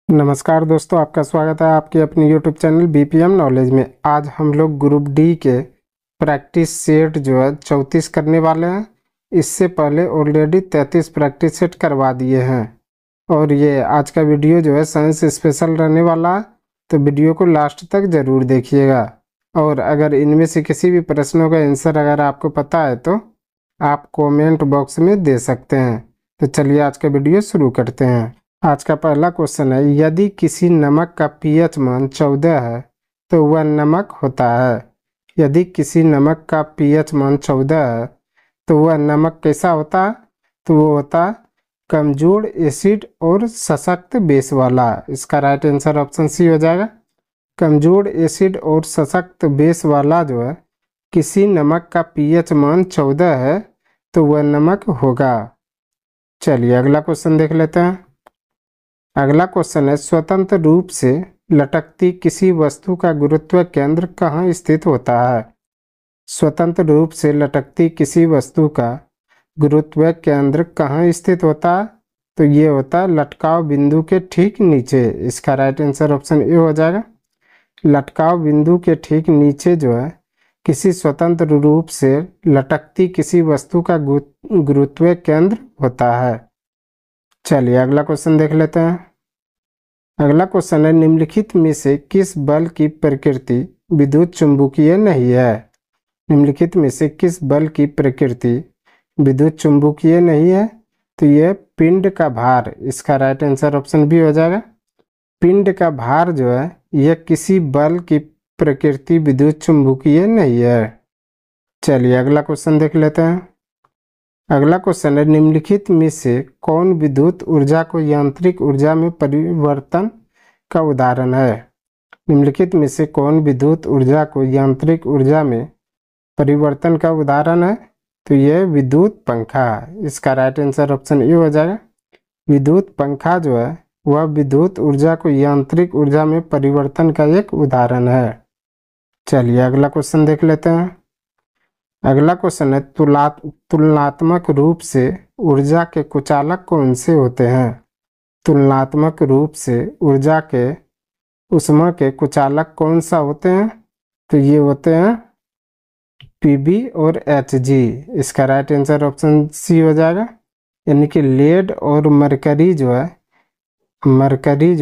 नमस्कार दोस्तों, आपका स्वागत है आपके अपने यूट्यूब चैनल बीपीएम नॉलेज में। आज हम लोग ग्रुप डी के प्रैक्टिस सेट जो है 34 करने वाले हैं। इससे पहले ऑलरेडी 33 प्रैक्टिस सेट करवा दिए हैं और ये आज का वीडियो जो है साइंस स्पेशल रहने वाला है, तो वीडियो को लास्ट तक ज़रूर देखिएगा। और अगर इनमें से किसी भी प्रश्नों का आंसर अगर आपको पता है तो आप कॉमेंट बॉक्स में दे सकते हैं। तो चलिए आज का वीडियो शुरू करते हैं। आज का पहला क्वेश्चन है, यदि किसी नमक का पीएच मान 14 है तो वह नमक होता है। यदि किसी नमक का पीएच मान 14 है तो वह नमक कैसा होता है? तो वो होता है कमजोर एसिड और सशक्त बेस वाला। इसका राइट आंसर ऑप्शन सी हो जाएगा। कमजोर एसिड और सशक्त बेस वाला जो है, किसी नमक का पीएच मान 14 है तो वह नमक होगा। चलिए अगला क्वेश्चन देख लेते हैं। अगला क्वेश्चन है, स्वतंत्र रूप से लटकती किसी वस्तु का गुरुत्व केंद्र कहाँ स्थित होता है? स्वतंत्र रूप से लटकती किसी वस्तु का गुरुत्व केंद्र कहाँ स्थित होता है? तो ये होता है लटकाव बिंदु के ठीक नीचे। इसका राइट आंसर ऑप्शन ए हो जाएगा। लटकाव बिंदु के ठीक नीचे जो है किसी स्वतंत्र रूप से लटकती किसी वस्तु का गुरुत्व केंद्र होता है। चलिए अगला क्वेश्चन देख लेते हैं। अगला क्वेश्चन है, निम्नलिखित में से किस बल की प्रकृति विद्युत चुंबकीय नहीं है? निम्नलिखित में से किस बल की प्रकृति विद्युत चुंबकीय नहीं है? तो यह पिंड का भार। इसका राइट आंसर ऑप्शन बी हो जाएगा। पिंड का भार जो है यह किसी बल की प्रकृति विद्युत चुंबकीय नहीं है। चलिए अगला क्वेश्चन देख लेते हैं। अगला क्वेश्चन है, निम्नलिखित में से कौन विद्युत ऊर्जा को यांत्रिक ऊर्जा में परिवर्तन का उदाहरण है? निम्नलिखित में से कौन विद्युत ऊर्जा को यांत्रिक ऊर्जा में परिवर्तन का उदाहरण है? तो यह विद्युत पंखा। इसका राइट आंसर ऑप्शन ए हो जाएगा। विद्युत पंखा जो है वह विद्युत ऊर्जा को यांत्रिक ऊर्जा में परिवर्तन का एक उदाहरण है। चलिए अगला क्वेश्चन देख लेते हैं। अगला क्वेश्चन है, तुलनात्मक रूप से ऊर्जा के कुचालक कौन से होते हैं? तुलनात्मक रूप से ऊर्जा के ऊष्मा के कुचालक कौन सा होते हैं? तो ये होते हैं पीबी और एचजी। इसका राइट आंसर ऑप्शन सी हो जाएगा। यानी कि लेड और मरकरी जो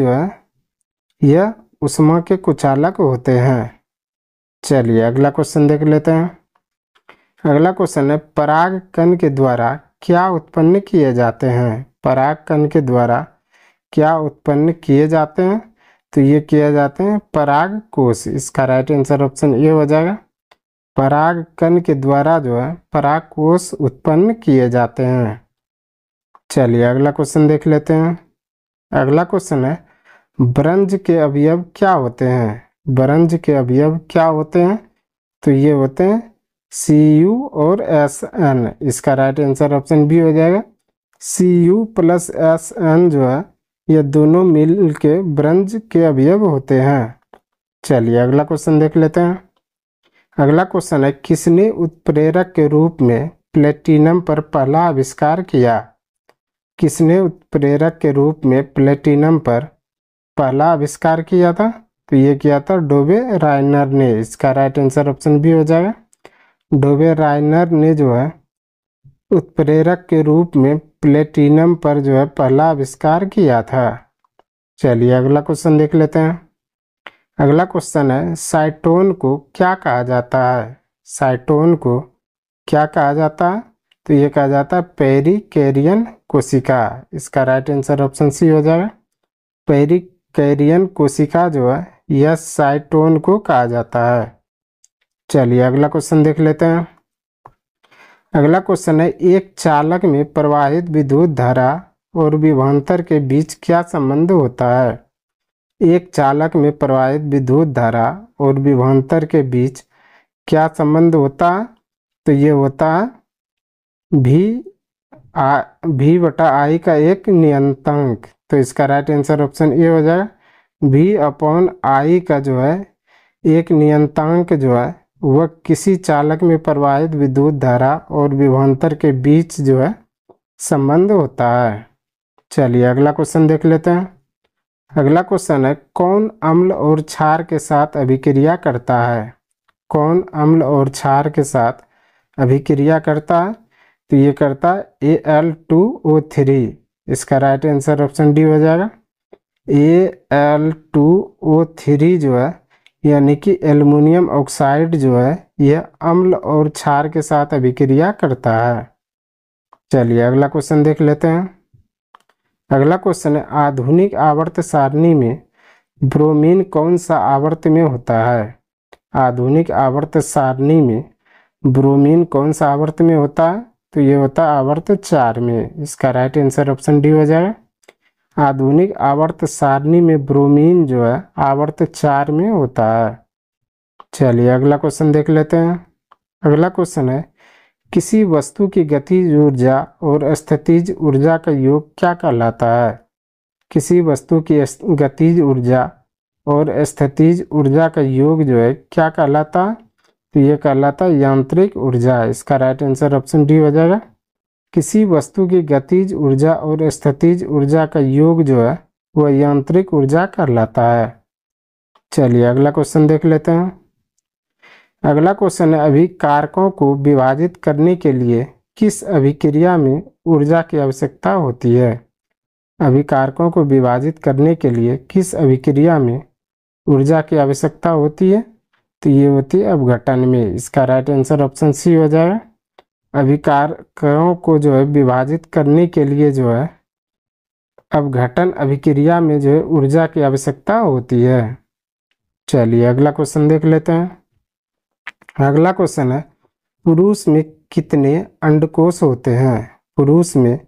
है यह ऊष्मा के कुचालक होते हैं। चलिए अगला क्वेश्चन देख लेते हैं। अगला क्वेश्चन है, पराग कण के द्वारा क्या उत्पन्न किए जाते हैं? पराग कण के द्वारा क्या उत्पन्न किए जाते हैं? तो ये किए जाते हैं पराग कोश। इसका राइट आंसर ऑप्शन ए हो जाएगा। पराग कण के द्वारा जो है पराग कोश उत्पन्न किए जाते हैं। चलिए अगला क्वेश्चन देख लेते हैं। अगला क्वेश्चन है, ब्रंज के अवयव क्या होते हैं? ब्रंज के अवयव क्या होते हैं? तो ये होते हैं Cu और Sn। इसका राइट आंसर ऑप्शन बी हो जाएगा। Cu प्लस Sn जो है ये दोनों मिल के ब्रंज के अवयव होते हैं। चलिए अगला क्वेश्चन देख लेते हैं। अगला क्वेश्चन है, किसने उत्प्रेरक के रूप में प्लेटिनम पर पहला आविष्कार किया? किसने उत्प्रेरक के रूप में प्लेटिनम पर पहला आविष्कार किया था? तो ये किया था डोबे रायनर ने। इसका राइट आंसर ऑप्शन बी हो जाएगा। डोबे रायनर ने जो है उत्प्रेरक के रूप में प्लेटिनम पर जो है पहला आविष्कार किया था। चलिए अगला क्वेश्चन देख लेते हैं। अगला क्वेश्चन है, साइटोन को क्या कहा जाता है? साइटोन को क्या कहा जाता है? तो ये कहा जाता है पेरिकैरियन कोशिका। इसका राइट आंसर ऑप्शन सी हो जाएगा। पेरिकैरियन कोशिका जो है यह साइटोन को कहा जाता है। चलिए अगला क्वेश्चन देख लेते हैं। अगला क्वेश्चन है, एक चालक में प्रवाहित विद्युत धारा और विभवांतर के बीच क्या संबंध होता है? एक चालक में प्रवाहित विद्युत धारा और विभवांतर के बीच क्या संबंध होता है? तो ये होता है भी बटा आई का एक नियतांक। तो इसका राइट आंसर ऑप्शन ए हो जाएगा। भी अपॉन आई का जो है एक नियतांक जो है वह किसी चालक में प्रवाहित विद्युत धारा और विभवांतर के बीच जो है संबंध होता है। चलिए अगला क्वेश्चन देख लेते हैं। अगला क्वेश्चन है, कौन अम्ल और क्षार के साथ अभिक्रिया करता है? कौन अम्ल और क्षार के साथ अभिक्रिया करता है? तो ये करता है Al2O3। इसका राइट आंसर ऑप्शन डी हो जाएगा। Al2O3 जो है यानी कि एल्युमिनियम ऑक्साइड जो है यह अम्ल और क्षार के साथ अभिक्रिया करता है। चलिए अगला क्वेश्चन देख लेते हैं। अगला क्वेश्चन है, आधुनिक आवर्त सारणी में ब्रोमीन कौन सा आवर्त में होता है? आधुनिक आवर्त सारणी में ब्रोमीन कौन सा आवर्त में होता है? तो ये होता है आवर्त 4 में। इसका राइट आंसर ऑप्शन डी हो जाएगा। आधुनिक आवर्त सारणी में ब्रोमीन जो है आवर्त 4 में होता है। चलिए अगला क्वेश्चन देख लेते हैं। अगला क्वेश्चन है, किसी वस्तु की गतिज ऊर्जा और स्थितिज ऊर्जा का योग क्या कहलाता है? किसी वस्तु की गतिज ऊर्जा और स्थितिज ऊर्जा का योग जो है क्या कहलाता है? तो ये कहलाता है यांत्रिक ऊर्जा। इसका राइट आंसर ऑप्शन डी हो जाएगा। किसी वस्तु की गतिज ऊर्जा और स्थितिज ऊर्जा का योग जो है वह यांत्रिक ऊर्जा कहलाता है। चलिए अगला क्वेश्चन देख लेते हैं। अगला क्वेश्चन है, अभिकारकों को विभाजित करने के लिए किस अभिक्रिया में ऊर्जा की आवश्यकता होती है? अभिकारकों को विभाजित करने के लिए किस अभिक्रिया में ऊर्जा की आवश्यकता होती है? तो ये होती है अपघटन में। इसका राइट आंसर ऑप्शन सी हो जाएगा। अभिकारकों को जो है विभाजित करने के लिए जो है अपघटन अभिक्रिया में जो है ऊर्जा की आवश्यकता होती है। चलिए अगला क्वेश्चन देख लेते हैं। अगला क्वेश्चन है, पुरुष में कितने अंडकोश होते हैं? पुरुष में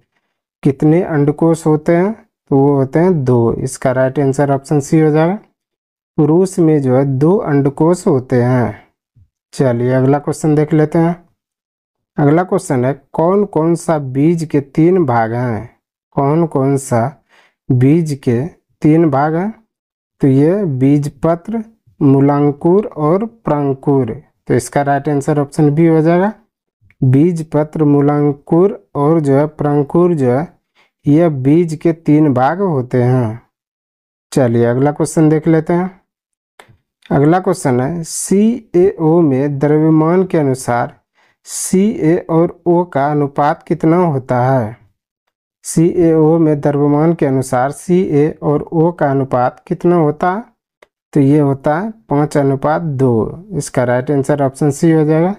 कितने अंडकोश होते हैं? तो वो होते हैं 2। इसका राइट आंसर ऑप्शन सी हो जाएगा। पुरुष में जो है 2 अंडकोश होते हैं। चलिए अगला क्वेश्चन देख लेते हैं। अगला क्वेश्चन है, कौन कौन सा बीज के 3 भाग हैं? कौन कौन सा बीज के 3 भाग हैं? तो ये बीजपत्र, मूलांकुर और प्रांकुर। तो इसका राइट आंसर ऑप्शन बी हो जाएगा। बीजपत्र, मूलांकुर और जो है प्रांकुर जो है यह बीज के 3 भाग होते हैं। चलिए अगला क्वेश्चन देख लेते हैं। अगला क्वेश्चन है, CaO में द्रव्यमान के अनुसार Ca और O का अनुपात कितना होता है? CaO में द्रव्यमान के अनुसार Ca और O का अनुपात कितना होता है? तो ये होता है 5:2। इसका राइट आंसर ऑप्शन सी हो जाएगा।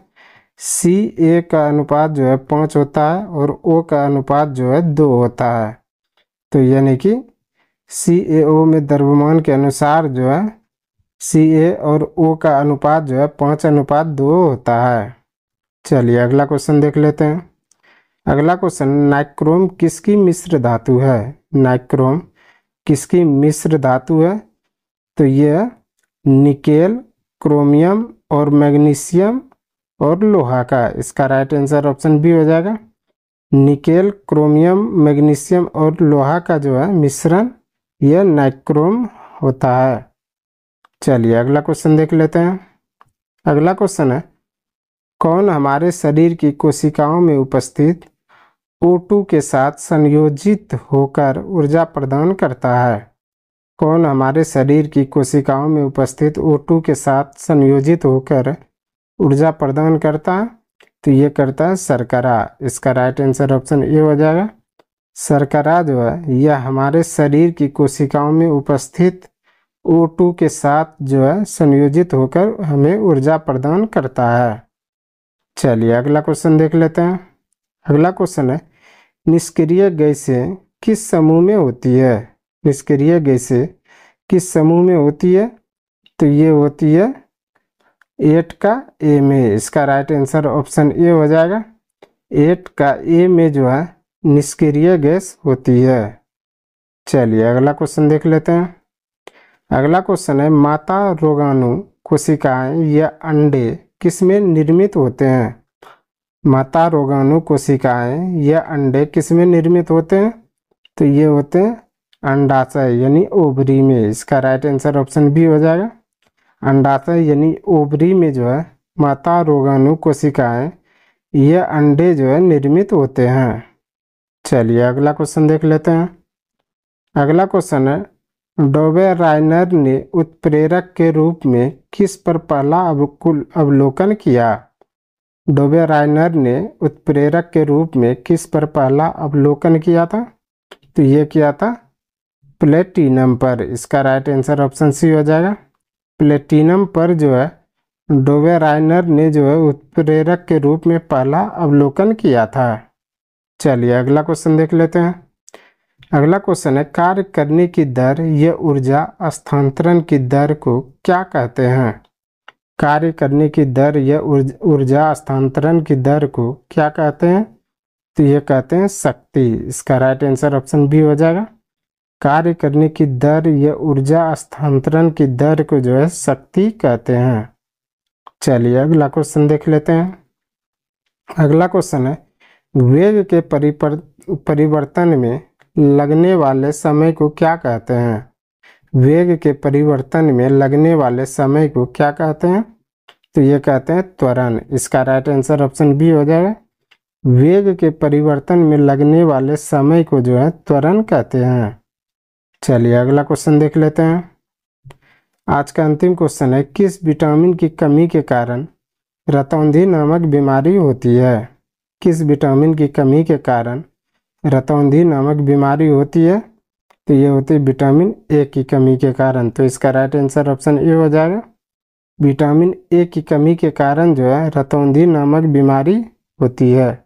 Ca का अनुपात जो है 5 होता है और O का अनुपात जो है 2 होता है। तो यानी कि CaO में द्रव्यमान के अनुसार जो है Ca और O का अनुपात जो है 5:2 होता है। चलिए अगला क्वेश्चन देख लेते हैं। अगला क्वेश्चन, नाइक्रोम किसकी मिश्र धातु है? नाइक्रोम किसकी मिश्र धातु है? तो यह निकेल, क्रोमियम और मैग्नीशियम और लोहा का। इसका राइट आंसर ऑप्शन बी हो जाएगा। निकेल, क्रोमियम, मैग्नीशियम और लोहा का जो है मिश्रण यह नाइक्रोम होता है। चलिए अगला क्वेश्चन देख लेते हैं। अगला क्वेश्चन है, कौन हमारे शरीर की कोशिकाओं में उपस्थित O2 के साथ संयोजित होकर ऊर्जा प्रदान करता है? कौन हमारे शरीर की कोशिकाओं में उपस्थित O2 के साथ संयोजित होकर ऊर्जा प्रदान करता है? तो ये करता है शर्करा। इसका राइट आंसर ऑप्शन ए हो जाएगा। शर्करा जो है यह हमारे शरीर की कोशिकाओं में उपस्थित O2 के साथ जो है संयोजित होकर हमें ऊर्जा प्रदान करता है। चलिए अगला क्वेश्चन देख लेते हैं। अगला क्वेश्चन है, निष्क्रिय गैसें किस समूह में होती है? निष्क्रिय गैसें किस समूह में होती है? तो ये होती है 8 का ए में। इसका राइट आंसर ऑप्शन ए हो जाएगा। 8 का ए में जो है निष्क्रिय गैस होती है। चलिए अगला क्वेश्चन देख लेते हैं। अगला क्वेश्चन है, माता रोगाणु कोशिकाएं या अंडे किसमें निर्मित होते हैं? माता रोगाणु कोशिकाएं या अंडे किसमें निर्मित होते हैं? तो ये होते हैं अंडाशय यानी ओवरी में। इसका राइट आंसर ऑप्शन बी हो जाएगा। अंडाशय यानी ओवरी में जो है माता रोगाणु कोशिकाएं या अंडे जो है निर्मित होते हैं। चलिए अगला क्वेश्चन देख लेते हैं। अगला क्वेश्चन है, डोबे रायनर ने उत्प्रेरक के रूप में किस पर पहला अवलोकन किया? डोबे रायनर ने उत्प्रेरक के रूप में किस पर पहला अवलोकन किया था? तो ये किया था प्लेटिनम पर। इसका राइट आंसर ऑप्शन सी हो जाएगा। प्लेटिनम पर जो है डोबे रायनर ने जो है उत्प्रेरक के रूप में पहला अवलोकन किया था। चलिए अगला क्वेश्चन देख लेते हैं। अगला क्वेश्चन है, कार्य करने की दर या ऊर्जा स्थानांतरण की दर को क्या कहते हैं? कार्य करने की दर या ऊर्जा स्थानांतरण की दर को क्या कहते हैं? तो ये कहते हैं शक्ति। इसका राइट आंसर ऑप्शन बी हो जाएगा। कार्य करने की दर या ऊर्जा स्थानांतरण की दर को जो है शक्ति कहते हैं। चलिए अगला क्वेश्चन देख लेते हैं। अगला क्वेश्चन है, वेग के परिवर्तन में लगने वाले समय को क्या कहते हैं? वेग के परिवर्तन में लगने वाले समय को क्या कहते हैं? तो ये कहते हैं त्वरण। इसका राइट आंसर ऑप्शन बी हो जाएगा। वेग के परिवर्तन में लगने वाले समय को जो है त्वरण कहते हैं। चलिए अगला क्वेश्चन देख लेते हैं। आज का अंतिम क्वेश्चन है, किस विटामिन की कमी के कारण रतौंधी नामक बीमारी होती है? किस विटामिन की कमी के कारण रतौंधी नामक बीमारी होती है? तो ये होती है विटामिन ए की कमी के कारण। तो इसका राइट आंसर ऑप्शन ए हो जाएगा। विटामिन ए की कमी के कारण जो है रतौंधी नामक बीमारी होती है।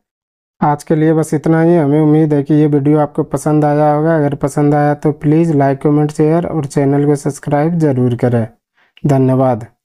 आज के लिए बस इतना ही। हमें उम्मीद है कि ये वीडियो आपको पसंद आया होगा। अगर पसंद आया तो प्लीज़ लाइक, कमेंट, शेयर और चैनल को सब्सक्राइब ज़रूर करें। धन्यवाद।